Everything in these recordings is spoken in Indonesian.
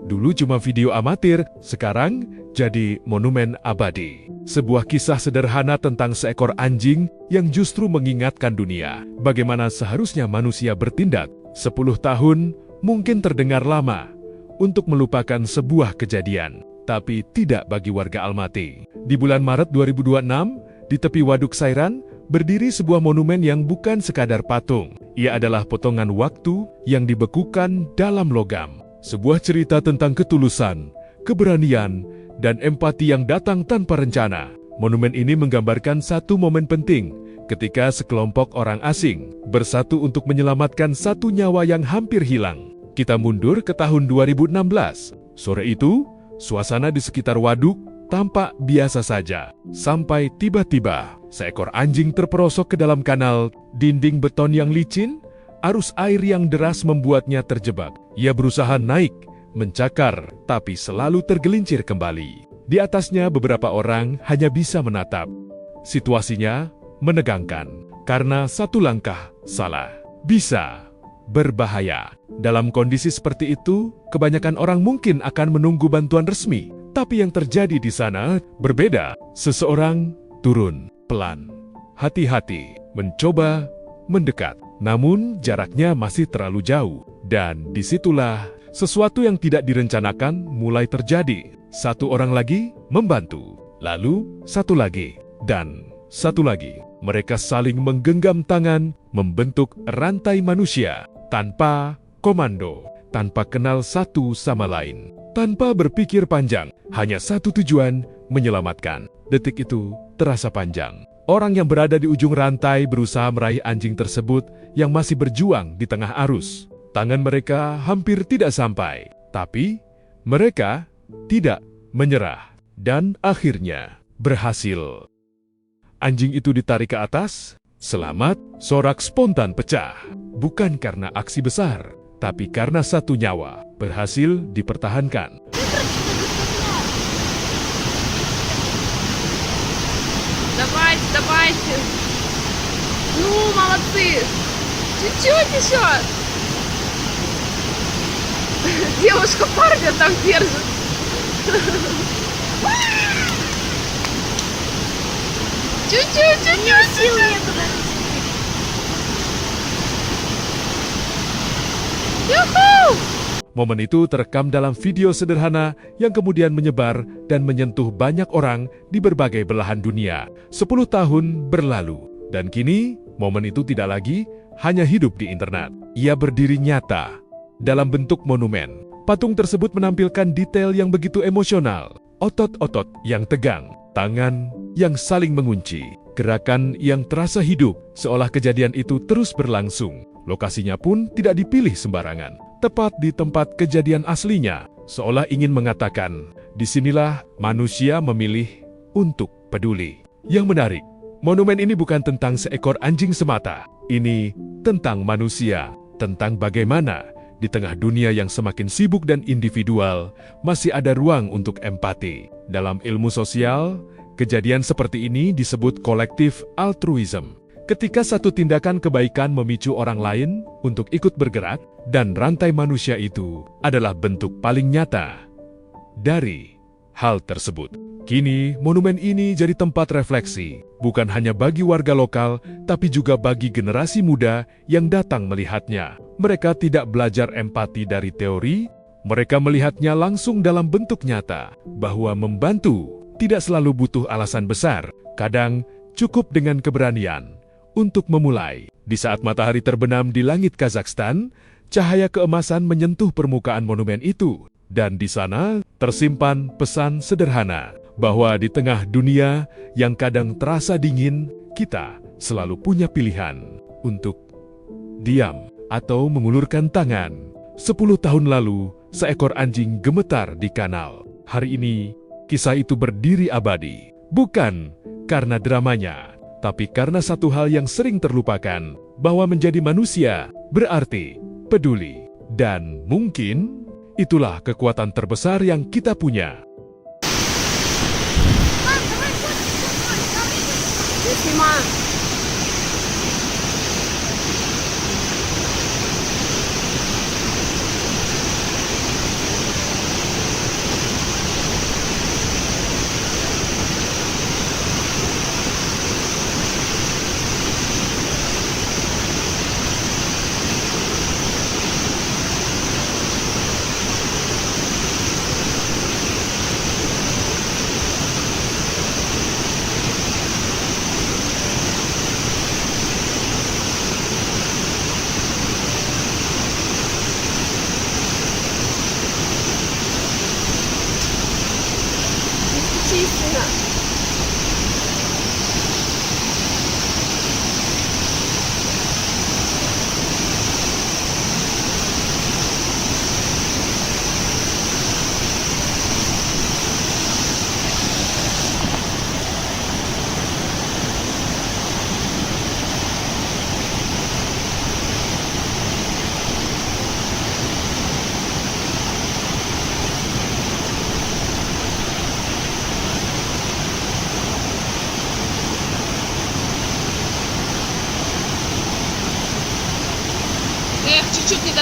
Dulu cuma video amatir, sekarang jadi monumen abadi. Sebuah kisah sederhana tentang seekor anjing yang justru mengingatkan dunia bagaimana seharusnya manusia bertindak. 10 tahun mungkin terdengar lama untuk melupakan sebuah kejadian, tapi tidak bagi warga Almaty. Di bulan Maret 2026, di tepi Waduk Sairan, berdiri sebuah monumen yang bukan sekadar patung. Ia adalah potongan waktu yang dibekukan dalam logam. Sebuah cerita tentang ketulusan, keberanian, dan empati yang datang tanpa rencana. Monumen ini menggambarkan satu momen penting ketika sekelompok orang asing bersatu untuk menyelamatkan satu nyawa yang hampir hilang. Kita mundur ke tahun 2016. Sore itu, suasana di sekitar waduk tampak biasa saja. Sampai tiba-tiba, seekor anjing terperosok ke dalam kanal, dinding beton yang licin, arus air yang deras membuatnya terjebak. Ia berusaha naik, mencakar, tapi selalu tergelincir kembali. Di atasnya beberapa orang hanya bisa menatap. Situasinya menegangkan, karena satu langkah salah bisa berbahaya. Dalam kondisi seperti itu, kebanyakan orang mungkin akan menunggu bantuan resmi. Tapi yang terjadi di sana berbeda. Seseorang turun pelan, hati-hati, mencoba mendekat. Namun jaraknya masih terlalu jauh. Dan disitulah sesuatu yang tidak direncanakan mulai terjadi. Satu orang lagi membantu, lalu satu lagi, dan satu lagi. Mereka saling menggenggam tangan, membentuk rantai manusia, tanpa komando, tanpa kenal satu sama lain. Tanpa berpikir panjang, hanya satu tujuan, menyelamatkan. Detik itu terasa panjang. Orang yang berada di ujung rantai berusaha meraih anjing tersebut yang masih berjuang di tengah arus. Tangan mereka hampir tidak sampai, tapi mereka tidak menyerah. Dan akhirnya berhasil. Anjing itu ditarik ke atas, selamat, sorak spontan pecah. Bukan karena aksi besar, tapi karena satu nyawa berhasil dipertahankan. Давайте. Ну, молодцы. Чуть-чуть еще. Девушка парня там держит. Чуть-чуть. Сил нету. Юху! Momen itu terekam dalam video sederhana yang kemudian menyebar dan menyentuh banyak orang di berbagai belahan dunia. 10 tahun berlalu, dan kini momen itu tidak lagi hanya hidup di internet. Ia berdiri nyata dalam bentuk monumen. Patung tersebut menampilkan detail yang begitu emosional. Otot-otot yang tegang, tangan yang saling mengunci, gerakan yang terasa hidup, seolah kejadian itu terus berlangsung. Lokasinya pun tidak dipilih sembarangan, tepat di tempat kejadian aslinya, seolah ingin mengatakan, disinilah manusia memilih untuk peduli. Yang menarik, monumen ini bukan tentang seekor anjing semata. Ini tentang manusia, tentang bagaimana di tengah dunia yang semakin sibuk dan individual, masih ada ruang untuk empati. Dalam ilmu sosial, kejadian seperti ini disebut kolektif altruism. Ketika satu tindakan kebaikan memicu orang lain untuk ikut bergerak, dan rantai manusia itu adalah bentuk paling nyata dari hal tersebut. Kini, monumen ini jadi tempat refleksi, bukan hanya bagi warga lokal, tapi juga bagi generasi muda yang datang melihatnya. Mereka tidak belajar empati dari teori, mereka melihatnya langsung dalam bentuk nyata, bahwa membantu tidak selalu butuh alasan besar, kadang cukup dengan keberanian untuk memulai. Di saat matahari terbenam di langit Kazakhstan, cahaya keemasan menyentuh permukaan monumen itu. Dan di sana tersimpan pesan sederhana, bahwa di tengah dunia yang kadang terasa dingin, kita selalu punya pilihan untuk diam atau mengulurkan tangan. 10 tahun lalu, seekor anjing gemetar di kanal. Hari ini, kisah itu berdiri abadi. Bukan karena dramanya, tapi karena satu hal yang sering terlupakan, bahwa menjadi manusia berarti peduli. Dan mungkin itulah kekuatan terbesar yang kita punya.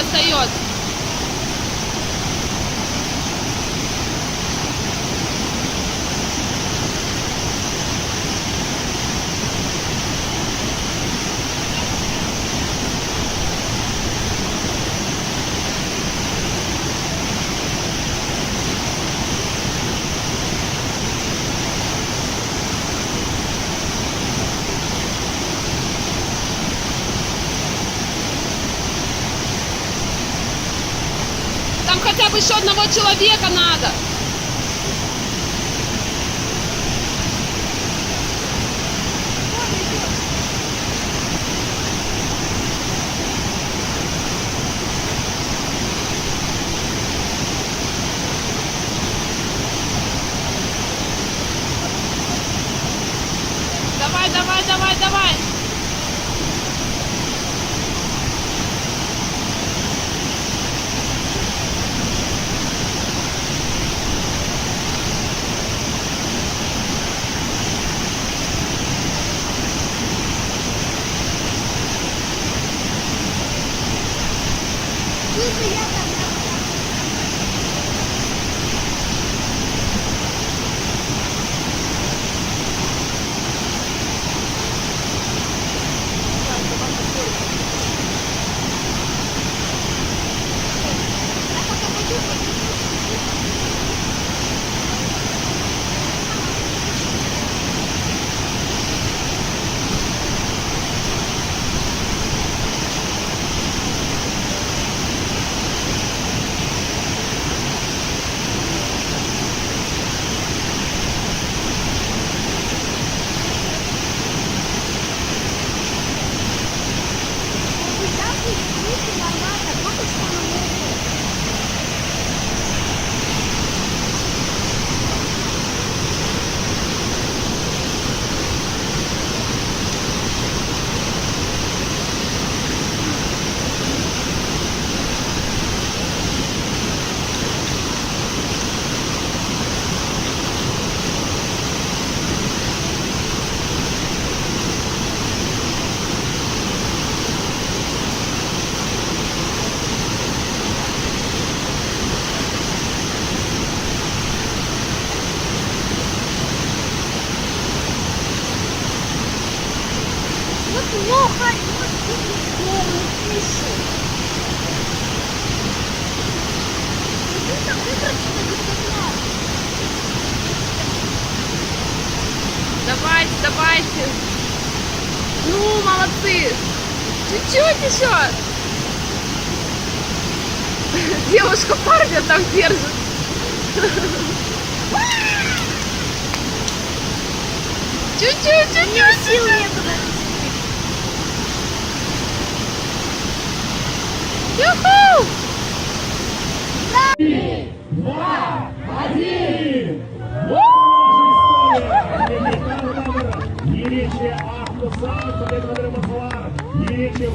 остается. Там хотя бы еще одного человека надо. Давай, давай, давай, давай. Плохо, не пишу. Там вытрачено бесплатно. Давайте, давайте. Ну, молодцы. Чуть-чуть еще. Девушка парня там держит. Чуть-чуть, чуть-чуть. Сил нету. Юху! 3, 2, 1! Їдячи автосаль, побіг на Римослав, їдячи в